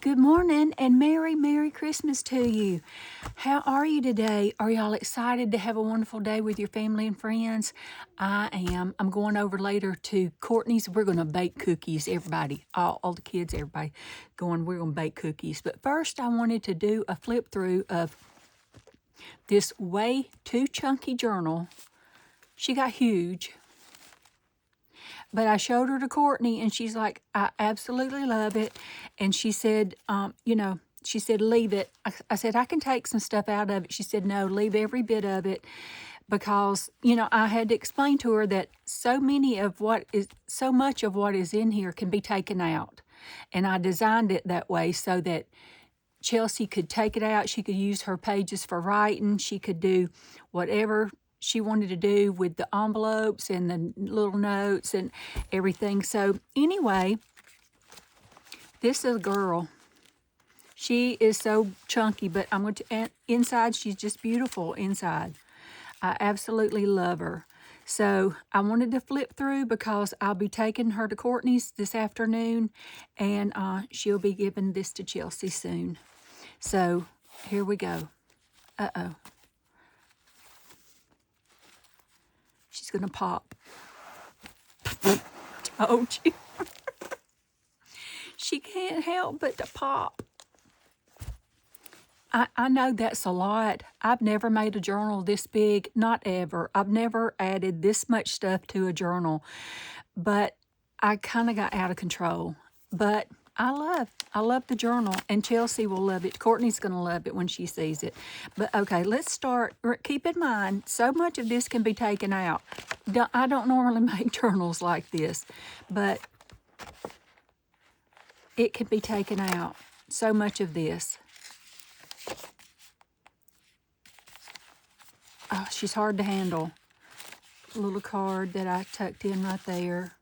Good morning and Merry Christmas to you. How are you today? Are y'all excited to have a wonderful day with your family and friends? I am. I'm going over later to Courtney's. We're going to bake cookies, everybody, all the kids, everybody we're going to bake cookies. But first, I wanted to do a flip through of this way too chunky journal. She got huge. But I showed her to Courtney, and she's like, I absolutely love it. And she said, she said, leave it. I said, I can take some stuff out of it. She said, no, leave every bit of it. Because, I had to explain to her that so much of what is in here can be taken out. And I designed it that way so that Chelsea could take it out. She could use her pages for writing. She could do whatever she wanted to do with the envelopes and the little notes and everything. So anyway, this is a girl. She is so chunky, but I'm going to, inside, she's just beautiful inside. I absolutely love her. So I wanted to flip through because I'll be taking her to Courtney's this afternoon, and she'll be giving this to Chelsea soon. So here we go. Uh-oh. She's going to pop. Told you. She can't help but to pop. I know that's a lot. I've never made a journal this big, not ever. I've never added this much stuff to a journal, but I kind of got out of control. But I love the journal, and Chelsea will love it. Courtney's going to love it when she sees it. But okay, let's start. Keep in mind, so much of this can be taken out. I don't normally make journals like this, but it can be taken out. So much of this. Oh, she's hard to handle. A little card that I tucked in right there.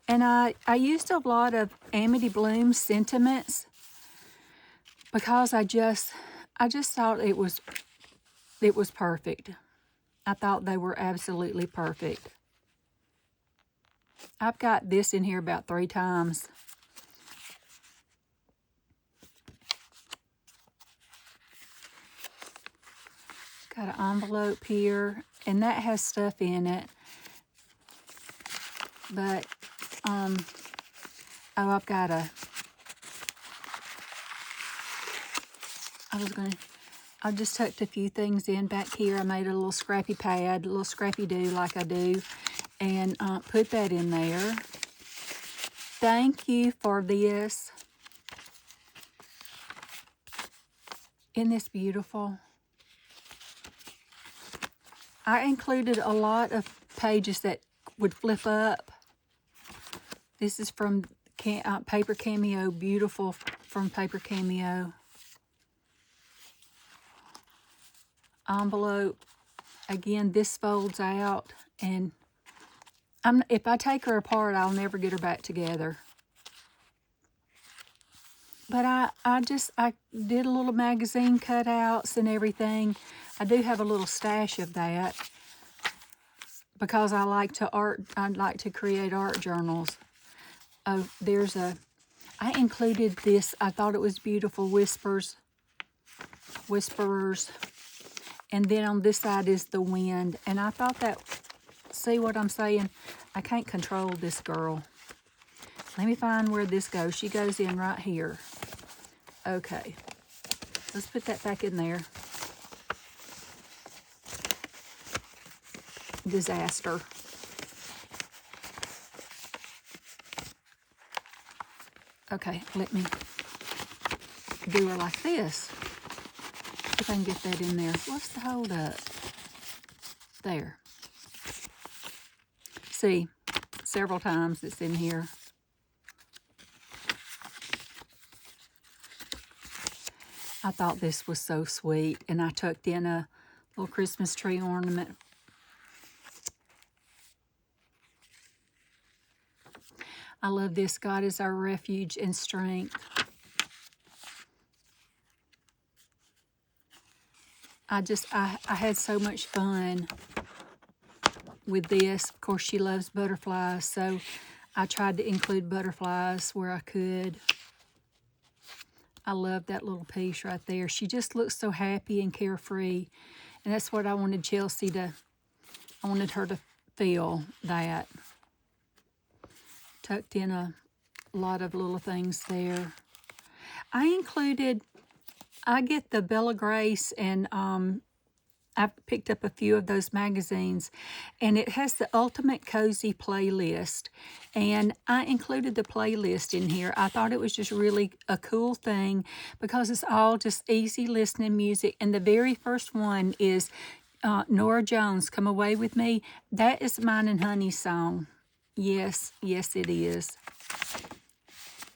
And I used a lot of Amity Bloom's sentiments because I just thought it was perfect. I thought they were absolutely perfect. I've got this in here about 3 times. Got an envelope here, and that has stuff in it. But, I've got I just tucked a few things in back here. I made a little scrappy pad, a little scrappy do like I do, and put that in there. Thank you for this. Isn't this beautiful? I included a lot of pages that would flip up. This is from Paper Cameo, beautiful from Paper Cameo. Envelope. Again, this folds out, and if I take her apart, I'll never get her back together. But I did a little magazine cutouts and everything. I do have a little stash of that because I like to create art journals. Oh, I included this. I thought it was beautiful. Whisperers. And then on this side is the wind. And I thought that, see what I'm saying? I can't control this girl. Let me find where this goes. She goes in right here. Okay. Let's put that back in there. Disaster. Okay, let me do her like this. If I can get that in there. What's the hold up? There. See, several times it's in here. I thought this was so sweet, and I tucked in a little Christmas tree ornament. I love this. God is our refuge and strength. I had so much fun with this. Of course, she loves butterflies, so I tried to include butterflies where I could. I love that little piece right there. She just looks so happy and carefree. And that's what I wanted Chelsea to, I wanted her to feel that. Tucked in a lot of little things there. I get the Bella Grace, and I've picked up a few of those magazines, and it has the Ultimate Cozy playlist, and I included the playlist in here. I thought it was just really a cool thing because it's all just easy listening music, and the very first one is Nora Jones, Come Away With Me. That is mine and Honey's song. Yes, yes it is.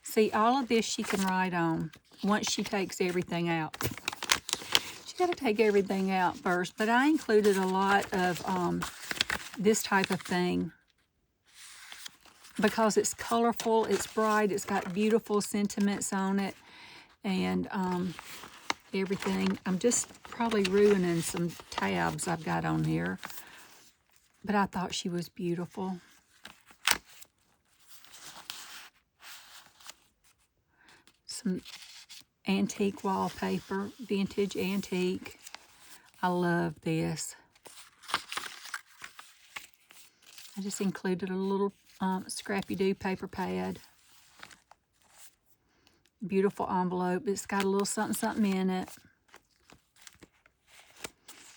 See, all of this she can write on once she takes everything out. Got to take everything out first, but I included a lot of this type of thing because it's colorful, it's bright, it's got beautiful sentiments on it, and everything. I'm just probably ruining some tabs I've got on here, but I thought she was beautiful. Some antique wallpaper, vintage antique. I love this. I just included a little Scrappy-Doo paper pad. Beautiful envelope. It's got a little something in it.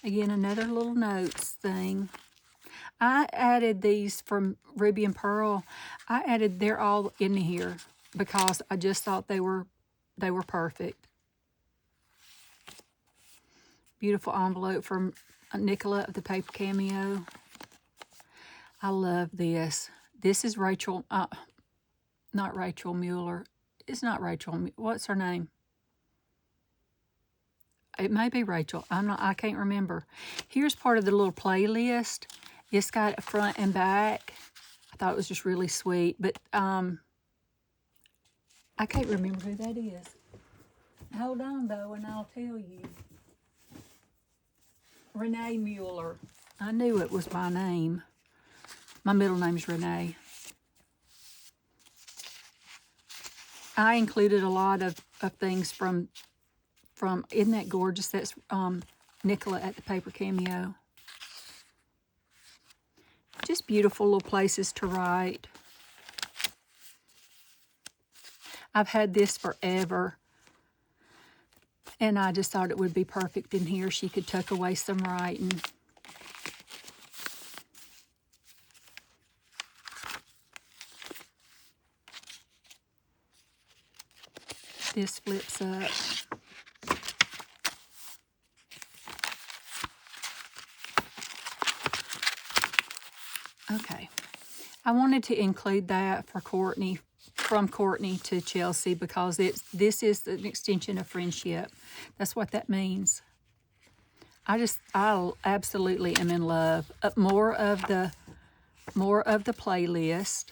Again, another little notes thing. I added these from Ruby and Pearl. They're all in here because I just thought they were perfect. Beautiful envelope from Nicola of the Paper Cameo. I love this. This is Rachel, not Rachel Mueller. It's not Rachel. What's her name? It may be Rachel. I can't remember. Here's part of the little playlist. It's got a front and back. I thought it was just really sweet, but I can't remember who that is. Hold on, though, and I'll tell you. Renee Mueller. I knew it was my name. My middle name's Renee. I included a lot of things from, isn't that gorgeous? That's Nicola at the Paper Cameo. Just beautiful little places to write. I've had this forever, and I just thought it would be perfect in here. She could tuck away some writing. This flips up. Okay. I wanted to include that for Courtney, from Courtney to Chelsea, because this is an extension of friendship. That's what that means. I absolutely am in love. More of the playlist.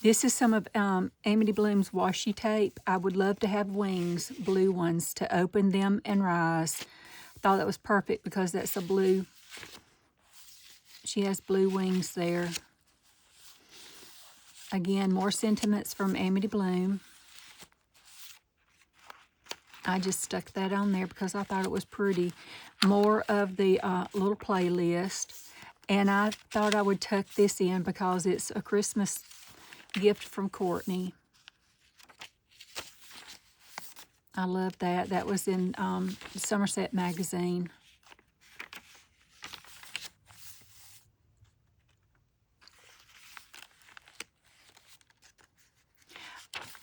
This is some of Amity Bloom's washi tape. I would love to have wings, blue ones, to open them and rise. I thought that was perfect because that's a blue. She has blue wings there. Again, more sentiments from Amity Bloom. I just stuck that on there because I thought it was pretty. More of the little playlist. And I thought I would tuck this in because it's a Christmas gift from Courtney. I love that. That was in Somerset magazine.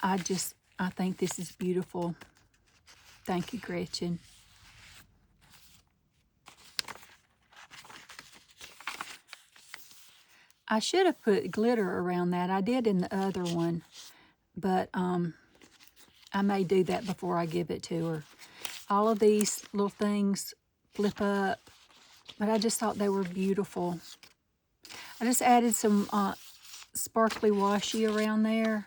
I think this is beautiful. Thank you, Gretchen. I should have put glitter around that. I did in the other one, but I may do that before I give it to her. All of these little things flip up, but I just thought they were beautiful. I just added some sparkly washi around there.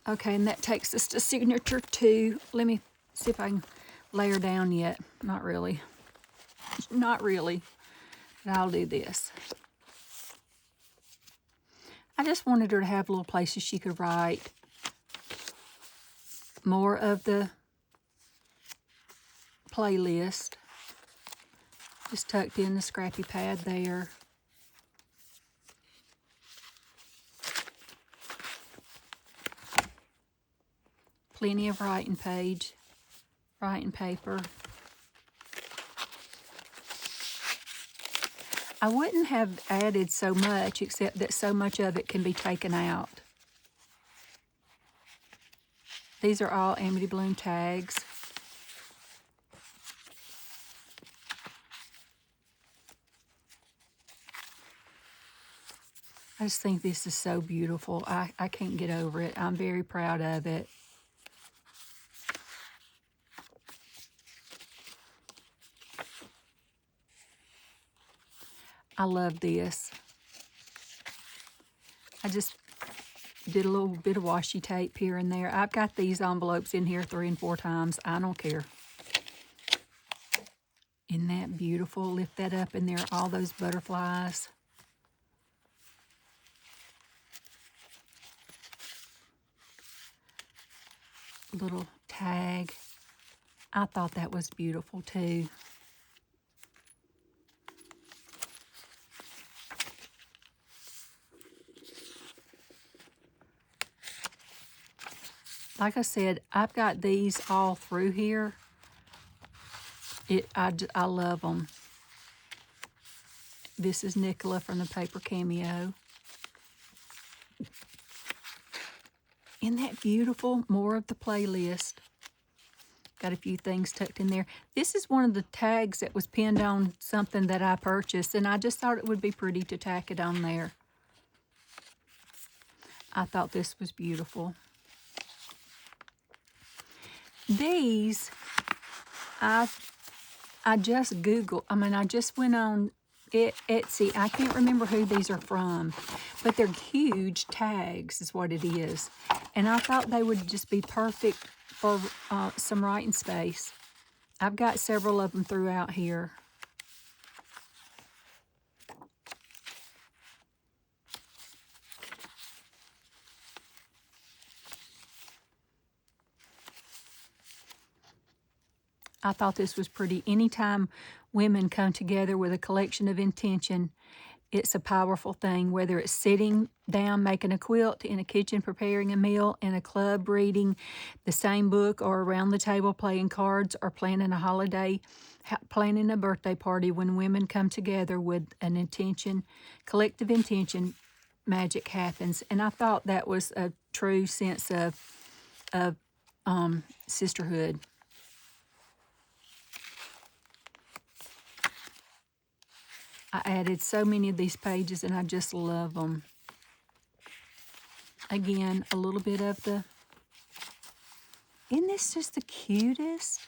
Okay, and that takes us to signature 2. Let me see if I can lay her down yet. Not really. Not really. But I'll do this. I just wanted her to have little places she could write more of the playlist. Just tucked in the scrappy pad there. Plenty of writing paper. I wouldn't have added so much, except that so much of it can be taken out. These are all Amity Bloom tags. I just think this is so beautiful. I can't get over it. I'm very proud of it. I love this. I just did a little bit of washi tape here and there. I've got these envelopes in here 3 and 4 times. I don't care. Isn't that beautiful? Lift that up and there are all those butterflies. Little tag. I thought that was beautiful too. Like I said, I've got these all through here. I love them. This is Nicola from the Paper Cameo. Isn't that beautiful? More of the playlist. Got a few things tucked in there. This is one of the tags that was pinned on something that I purchased, and I just thought it would be pretty to tack it on there. I thought this was beautiful. These, I just Googled, I just went on Etsy. I can't remember who these are from, but they're huge tags is what it is. And I thought they would just be perfect for some writing space. I've got several of them throughout here. I thought this was pretty. Anytime women come together with a collection of intention, it's a powerful thing, whether it's sitting down making a quilt, in a kitchen preparing a meal, in a club reading the same book, or around the table playing cards, or planning a holiday, planning a birthday party. When women come together with an intention, collective intention, magic happens. And I thought that was a true sense of sisterhood. I added so many of these pages and I just love them. Again, a little bit of the, isn't this just the cutest?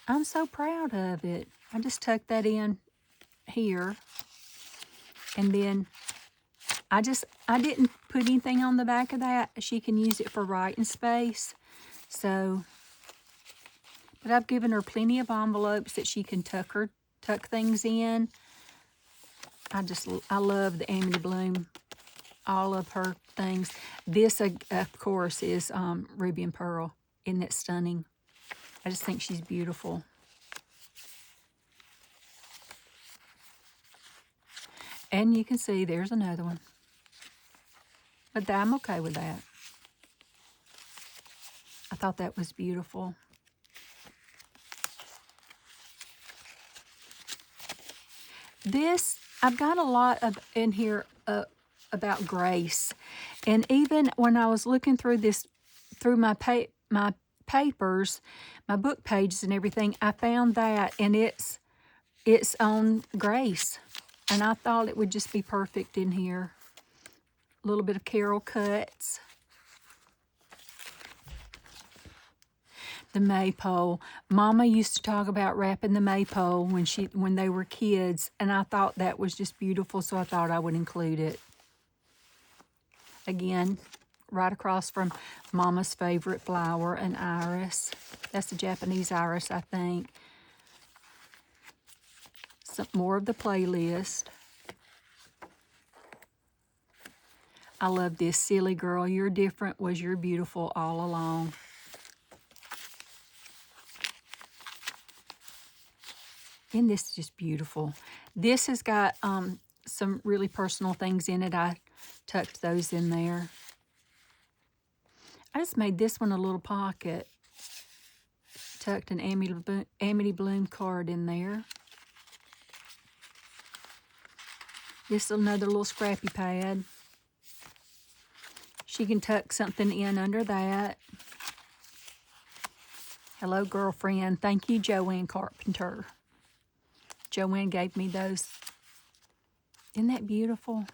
I'm so proud of it. I just tucked that in here. And then I didn't put anything on the back of that. She can use it for writing space. So, but I've given her plenty of envelopes that she can tuck things in. I love the Amity Bloom, all of her things. This, of course, is Ruby and Pearl. Isn't it stunning? I just think she's beautiful. And you can see there's another one. But I'm okay with that. I thought that was beautiful. This, I've got a lot of in here about grace. And even when I was looking through this, through my papers, my book pages and everything, I found that, and it's on grace. And I thought it would just be perfect in here. A little bit of Carol cuts. The maypole. Mama used to talk about wrapping the maypole when they were kids, and I thought that was just beautiful, so I thought I would include it. Again, right across from Mama's favorite flower, an iris. That's the Japanese iris, I think. some more of the playlist. I love this. Silly girl, you're different, was you're beautiful all along. And this is just beautiful. This has got some really personal things in it. I tucked those in there. I just made this one a little pocket. Tucked an Amity Bloom card in there. This is another little scrappy pad. She can tuck something in under that. Hello, girlfriend. Thank you, Joanne Carpenter. Joanne gave me those. Isn't that beautiful?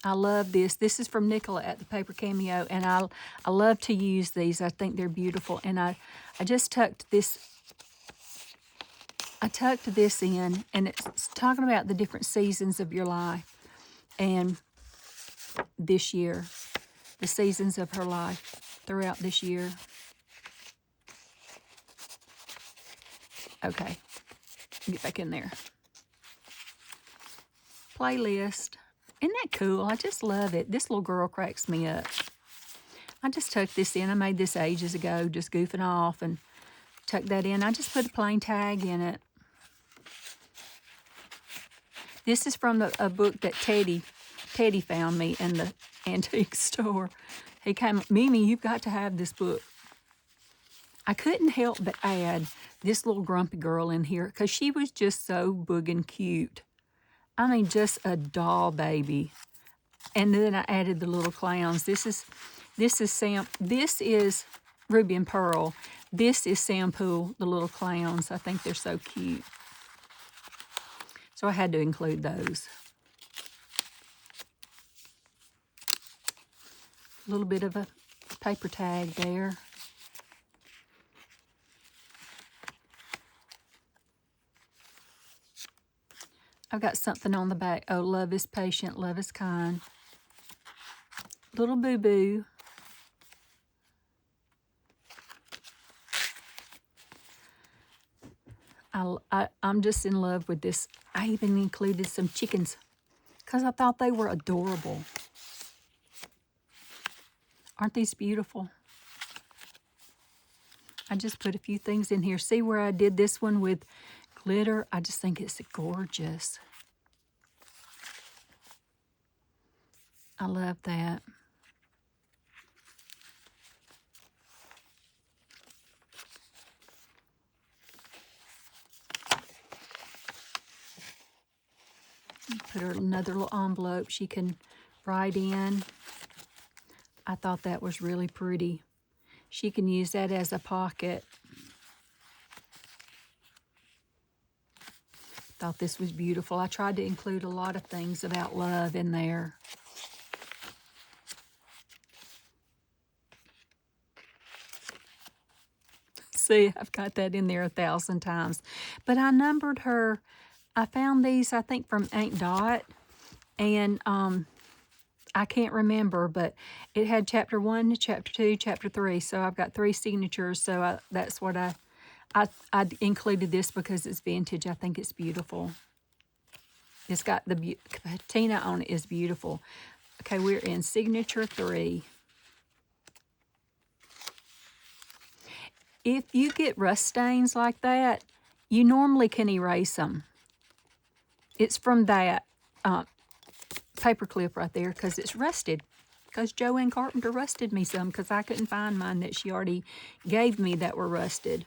I love this. This is from Nicola at the Paper Cameo, and I love to use these. I think they're beautiful. And I just tucked this. I tucked this in, and it's talking about the different seasons of your life. And this year, the seasons of her life throughout this year. Okay, get back in there. Playlist. Isn't that cool? I just love it. This little girl cracks me up. I just tucked this in. I made this ages ago, just goofing off, and tucked that in. I just put a plain tag in it. This is from a book that Teddy found me in the antique store. He came, Mimi, you've got to have this book. I couldn't help but add this little grumpy girl in here because she was just so boogin' cute. I mean, just a doll baby. And then I added the little clowns. This is Ruby and Pearl. This is Sam Poole, the little clowns. I think they're so cute. So I had to include those. A little bit of a paper tag there. I've got something on the back. Oh, love is patient, love is kind. Little boo-boo. I'm just in love with this. I even included some chickens because I thought they were adorable. Aren't these beautiful? I just put a few things in here. See where I did this one with glitter? I just think it's gorgeous. I love that. Put her another little envelope she can write in. I thought that was really pretty. She can use that as a pocket. Thought this was beautiful. I tried to include a lot of things about love in there. See, I've got that in there 1,000 times. But I numbered her. I found these, I think, from Aunt Dot. And I can't remember, but it had chapter 1, chapter 2, chapter 3. So I've got 3 signatures. So that's what I included this because it's vintage. I think it's beautiful. It's got the patina on it is beautiful. Okay, we're in signature 3. If you get rust stains like that, you normally can erase them. It's from that paper clip right there because it's rusted. Because Joanne Carpenter rusted me some because I couldn't find mine that she already gave me that were rusted.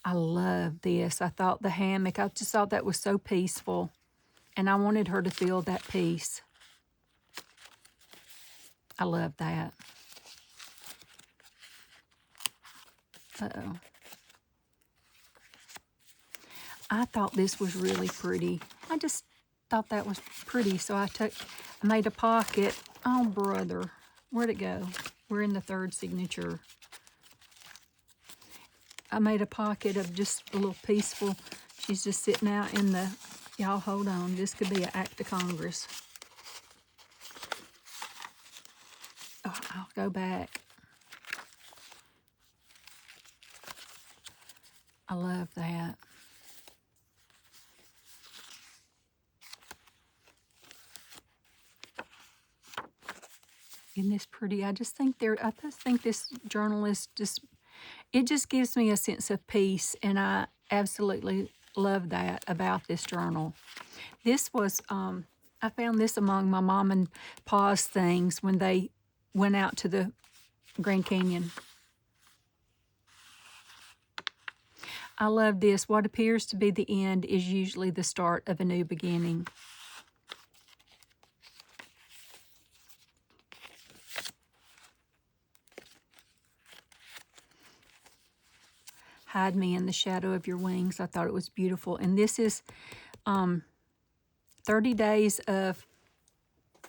I love this. I thought the hammock, I just thought that was so peaceful. And I wanted her to feel that peace. I love that. Uh-oh. I thought this was really pretty. I just thought that was pretty, so I made a pocket. Oh, brother. Where'd it go? We're in the 3rd signature. I made a pocket of just a little peaceful. She's just sitting out in the, y'all hold on, this could be an act of Congress. Oh, I'll go back. I love that. Isn't this pretty? I just think this journal is just, it just gives me a sense of peace, and I absolutely love that about this journal. This was, I found this among my mom and pa's things when they went out to the Grand Canyon. I love this. What appears to be the end is usually the start of a new beginning. Hide me in the shadow of your wings. I thought it was beautiful. And this is 30 days of,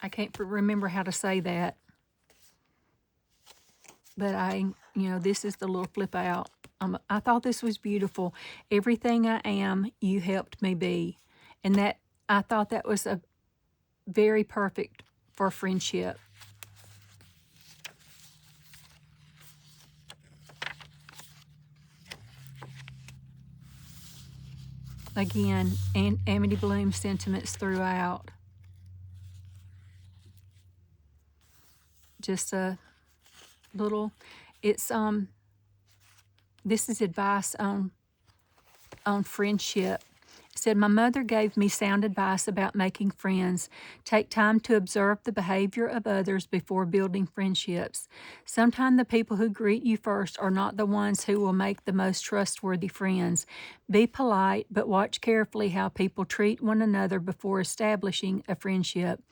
I can't remember how to say that, but this is the little flip out. I thought this was beautiful. Everything I am, you helped me be. And that, I thought that was a very perfect for friendship. Again, and Amity Bloom sentiments throughout. Just a little, it's this is advice on friendship. It said, my mother gave me sound advice about making friends. Take time to observe the behavior of others before building friendships. Sometimes the people who greet you first are not the ones who will make the most trustworthy friends. Be polite, but watch carefully how people treat one another before establishing a friendship.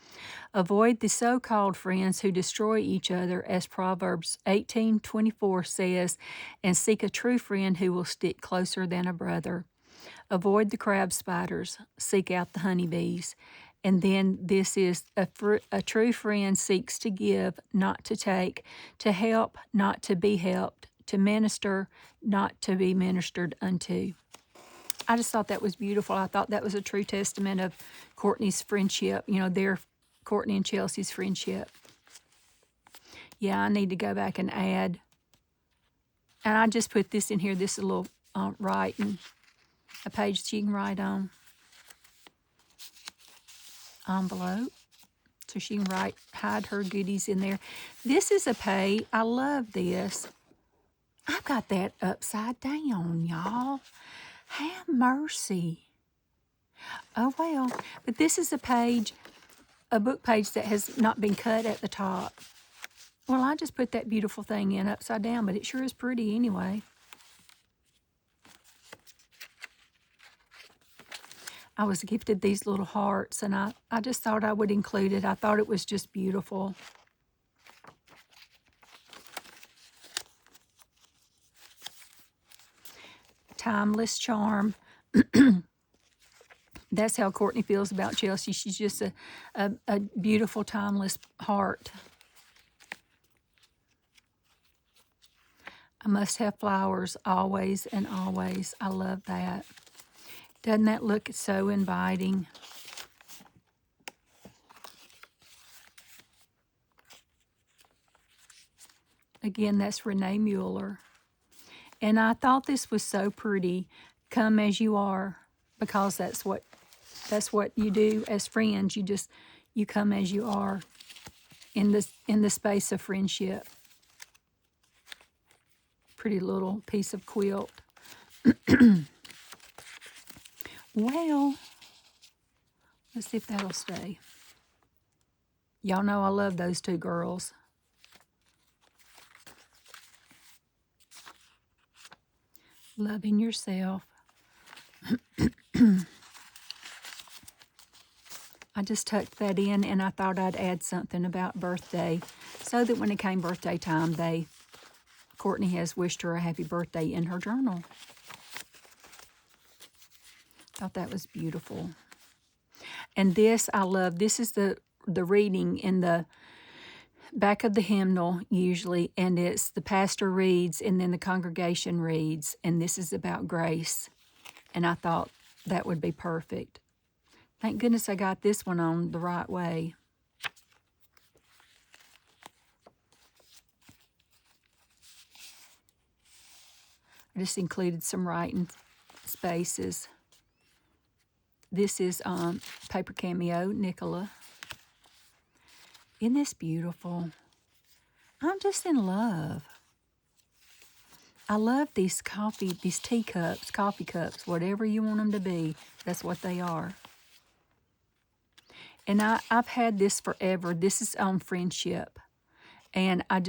Avoid the so-called friends who destroy each other, as Proverbs 18:24 says, and seek a true friend who will stick closer than a brother. Avoid the crab spiders, seek out the honeybees. And then this is a true friend seeks to give, not to take, to help, not to be helped, to minister, not to be ministered unto. I just thought that was beautiful. I thought that was a true testament of Courtney's friendship, their Courtney and Chelsea's friendship. Yeah, I need to go back and add. And I just put this in here. This is a little writing, a page that you can write on. Envelope. So she can hide her goodies in there. This is a page. I love this. I've got that upside down, y'all. Have mercy. Oh, well. But this is a book page that has not been cut at the top. Well, I just put that beautiful thing in upside down, but it sure is pretty anyway. I was gifted these little hearts, and I just thought I would include it. I thought it was just beautiful. Timeless charm. That's how Courtney feels about Chelsea. She's just a beautiful, timeless heart. I must have flowers always and always. I love that. Doesn't that look so inviting? Again, that's Renee Mueller. And I thought this was so pretty. Come as you are, because that's what you do as friends. You come as you are in the space of friendship. Pretty little piece of quilt. Well, let's see if that'll stay. Y'all know I love those two girls. Loving yourself. I just tucked that in, and I thought I'd add something about birthday, so that when it came birthday time, Courtney has wished her a happy birthday in her journal. Thought that was beautiful. And this I love. This is the reading in the back of the hymnal usually, and it's the pastor reads and then the congregation reads, and this is about grace. And I thought that would be perfect. Thank goodness I got this one on the right way. I just included some writing spaces. This is Paper Cameo, Nicola. Isn't this beautiful? I'm just in love. I love these teacups, coffee cups, whatever you want them to be. That's what they are. And I've had this forever. This is on friendship. And I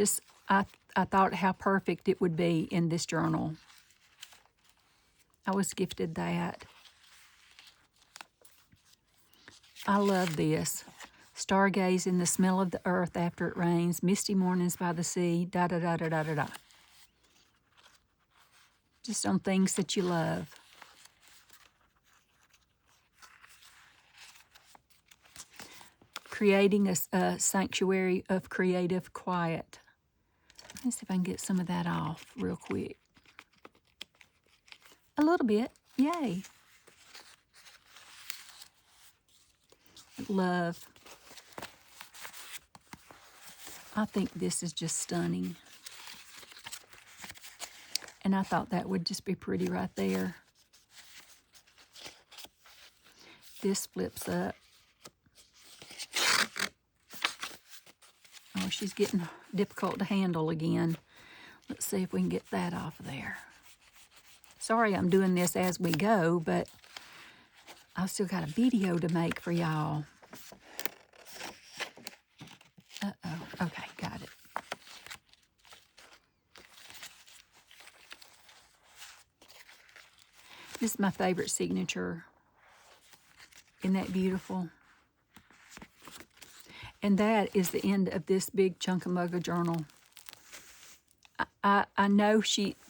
thought how perfect it would be in this journal. I was gifted that. I love this. Stargaze in the smell of the earth after it rains, misty mornings by the sea, da-da-da-da-da-da-da. Just on things that you love. Creating a sanctuary of creative quiet. Let's see if I can get some of that off real quick. A little bit, yay. Love. I think this is just stunning. And I thought that would just be pretty right there. This flips up. Oh, she's getting difficult to handle again. Let's see if we can get that off of there. Sorry I'm doing this as we go, but I've still got a video to make for y'all. Uh-oh. Okay, got it. This is my favorite signature. Isn't that beautiful? And that is the end of this big Chunkamugga journal. I know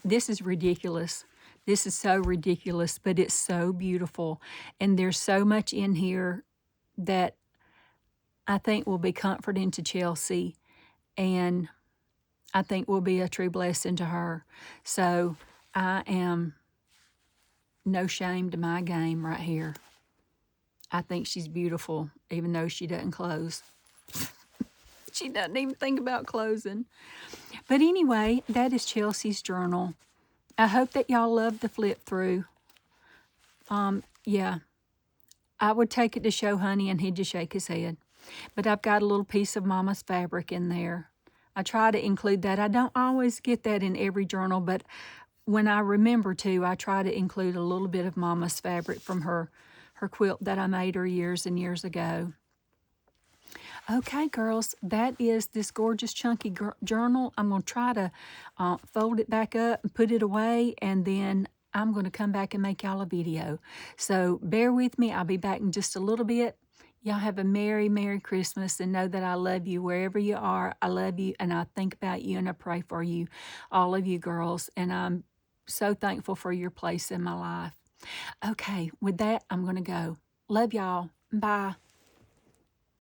this is ridiculous. This is so ridiculous, but it's so beautiful. And there's so much in here that I think will be comforting to Chelsea. And I think will be a true blessing to her. So I am no shame to my game right here. I think she's beautiful, even though she doesn't close. She doesn't even think about closing. But anyway, that is Chelsea's journal. I hope that y'all love the flip through. Yeah, I would take it to show Honey and he'd just shake his head. But I've got a little piece of Mama's fabric in there. I try to include that. I don't always get that in every journal, but when I remember to, I try to include a little bit of Mama's fabric from her quilt that I made her years and years ago. Okay, girls, that is this gorgeous chunky journal. I'm going to try to fold it back up and put it away, and then I'm going to come back and make y'all a video. So bear with me. I'll be back in just a little bit. Y'all have a Merry, Merry Christmas, and know that I love you wherever you are. I love you, and I think about you, and I pray for you, all of you girls, and I'm so thankful for your place in my life. Okay, with that, I'm going to go. Love y'all. Bye.